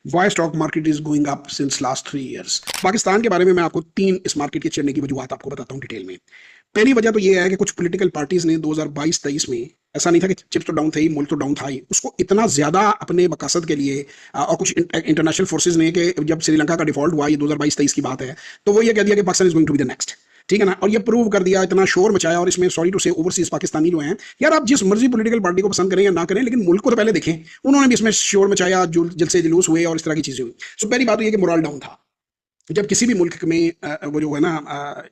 Y stock market is going up since last 3 years। Pakistan के बारे में मैं आपको 3 इस मार्केट के चढ़ने की वजूहत आपको बताता हूँ डिटेल में। पहली वजह तो ये है कि कुछ पॉलिटिकल पार्टीज ने 2022-23 में, ऐसा नहीं था कि चिप्स तो डाउन थे ही, मुल्क तो डाउन था ही, उसको इतना ज्यादा अपने मकसद के लिए और कुछ इंटरनेशनल फोर्सेज ने, कि जब श्रीलंका का डिफॉल्ट हुआ, ये 2022-23 की बात है, तो वो ये कह दिया कि Pakistan is going to be the next. ठीक है ना। और ये प्रूव कर दिया, इतना शोर मचाया। और इसमें सॉरी टू से ओवरसीज पाकिस्तानी जो हैं, यार आप जिस मर्जी पॉलिटिकल पार्टी को पसंद करें या ना करें, लेकिन मुल्क को तो पहले देखें। उन्होंने भी इसमें शोर मचाया, जलसे जुलूस हुए और इस तरह की चीजें हुई। सो पहली बात तो ये कि मोरल डाउन था। जब किसी भी मुल्क में वो जो है ना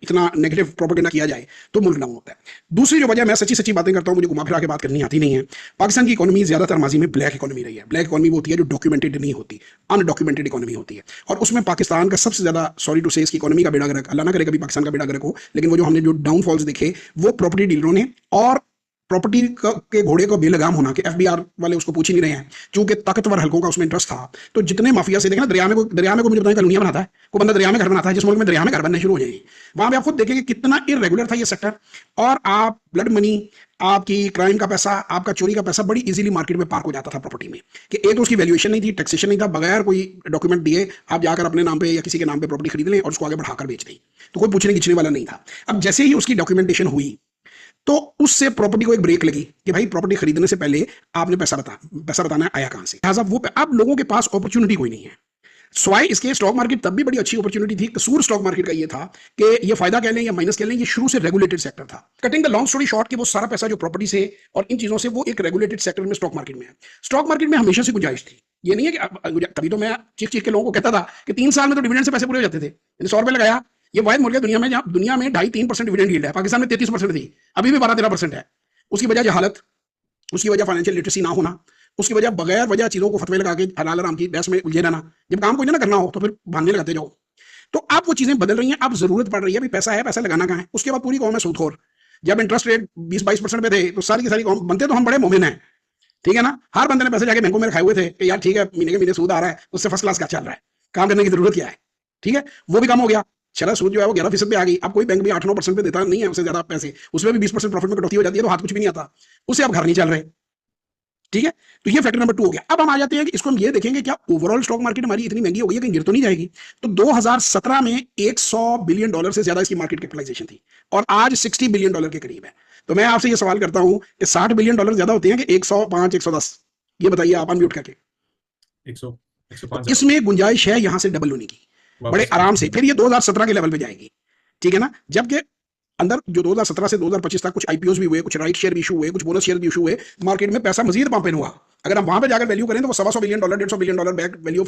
इतना नेगेटिव प्रोपेगेंडा किया जाए तो मुल्क डाउन होता है। दूसरी जो वजह, मैं सच्ची सच्ची बातें करता हूँ, मुझे घुमा फिरा के बात करनी आती नहीं है। पाकिस्तान की इकोनॉमी ज्यादातर माजी में ब्लैक इकोनॉमी रही है। ब्लैक इकोनॉमी वो होती है जो डॉक्यूमेंटेड नहीं होती, अनडॉक्यूमेंटेड इकोनॉमी होती है। और उसमें पाकिस्तान का सबसे ज्यादा, सॉरी टू से, इसकी इकोनॉमी का बेड़ा गर्क, अल्लाह ना करे कभी पाकिस्तान का बेड़ा गर्क हो, लेकिन वो जो हमने जो डाउनफॉल्स देखे वो प्रॉपर्टी डीलरों ने, और प्रॉपर्टी के घोड़े को बेलगाम होना, कि एफबीआर वाले उसको पूछ ही नहीं रहे हैं, क्योंकि ताकतवर हल्कों का उसमें इंटरेस्ट था। तो जितने माफिया से, देखना दरिया में को मुझे बताएं कॉलोनियां बनाता है, कोई बंदा दरिया में घर बनाता है, जिस मुल्क में दरिया में घर बनने शुरू हो जाएंगे, वहां पे आप खुद देखेंगे कितना इरेगुलर था ये सेक्टर। और आप ब्लड मनी, आपकी क्राइम का पैसा, आपका चोरी का पैसा बड़ी इजीली मार्केट में पार्क हो जाता था प्रॉपर्टी में। कि एक तो उसकी वैल्यूएशन नहीं थी, टैक्सेशन नहीं था, बगैर कोई डॉक्यूमेंट दिए आप जाकर अपने नाम पे या किसी के नाम पे प्रॉपर्टी खरीद लें और उसको आगे बढ़ाकर बेच दें, तो कोई पूछने खींचने वाला नहीं था। अब जैसे ही उसकी डॉक्यूमेंटेशन हुई, तो उससे प्रॉपर्टी को एक ब्रेक लगी कि भाई प्रॉपर्टी खरीदने से पहले आपने पैसा बताना आया कहां से। लिहाजा वो अब लोगों के पास अपॉर्चुनिटी कोई नहीं है। स्वाय इसके स्टॉक मार्केट तब भी बड़ी अच्छी अपॉर्चुनिटी थी। कसूर स्टॉक मार्केट का ये था कि ये फायदा कह लें या माइनस कह लें, ये शुरू से रेगुलेटेड सेक्टर था। Cutting the long story short, कि वो सारा पैसा जो प्रॉपर्टी से और इन चीजों से, वो एक रेगुलेटेड सेक्टर में स्टॉक मार्केट में है। स्टॉक मार्केट में हमेशा से गुंजाइश थी। ये नहीं है कि तभी तो मैं चीख चीख के लोगों को कहता था कि 3 साल में तो डिविडेंड से पैसे पूरे हो जाते थे। 100 रुपए लगाया, ये वायद मुल्क है दुनिया में जहां दुनिया में 2.5-3% डिविडेंड यील्ड है। पाकिस्तान में 33% थी, अभी भी 12-13% है। उसकी वजह जहालत, उसकी वजह फाइनेंशियल लिटरेसी ना होना, उसकी वजह बगैर वजह चीजों को फतवे लगा के हलाल हराम की बहस में उलझे रहना। जब काम कोई ना करना हो तो फिर भागने लगाते जाओ। तो अब वो चीजें बदल रही हैं, अब जरूरत पड़ रही है, भी पैसा है, पैसा लगाना कहाँ है। उसके बाद पूरी कौम है सूदखोर। जब इंटरेस्ट रेट 20-22% पे थे तो सारी की सारी कौम, बनते तो हम बड़े मोमिन हैं, ठीक है ना। हर बंदे ने पैसे जाके बैंकों में रखाए हुए थे कि यार ठीक है, महीने के महीने सूद आ रहा है, उससे फर्स्ट क्लास का चल रहा है, काम करने की जरूरत क्या है। ठीक है, वो भी कम हो गया। चला सूद जो है वो 11% पे आ गई। अब कोई बैंक भी 8-9% पे देता नहीं है उससे ज्यादा पैसे, उसमें भी 20% प्रॉफिट में कटौती हो जाती है, तो हाथ कुछ भी नहीं आता, उससे अब घर नहीं चल रहे। ठीक है, तो ये फैक्टर नंबर 2 हो गया। अब हम आ जाते हैं कि इसको हम ये देखेंगे क्या ओवरऑल स्टॉक मार्केट हमारी इतनी महंगी हो गई है कि गिर तो नहीं जाएगी। तो 2017 में $100 बिलियन से ज्यादा इसकी मार्केट कैपिटलाइजेशन थी, और आज $60 बिलियन के करीब है। तो मैं आपसे ये सवाल करता हूं कि $60 बिलियन ज्यादा होते हैं कि 105, 110? ये बताइए आप अनम्यूट करके। 100, तो 105 इसमें गुंजाइश है यहां से डबल होने की, बड़े आराम से। फिर ये 2017 के लेवल पे जाएगी, ठीक है ना। जबकि अंदर जो 2017 से 2025 तक कुछ आईपीओ भी हुए, कुछ राइट शेयर भी इशू हुए, कुछ बोनस शेयर भी इशू हुए, मार्केट में पैसा मजीद पंप इन हुआ। अगर हम वहां पे जाकर वैल्यू करें तो वो $125 बिलियन, $150 बिलियन बैक वैल्यू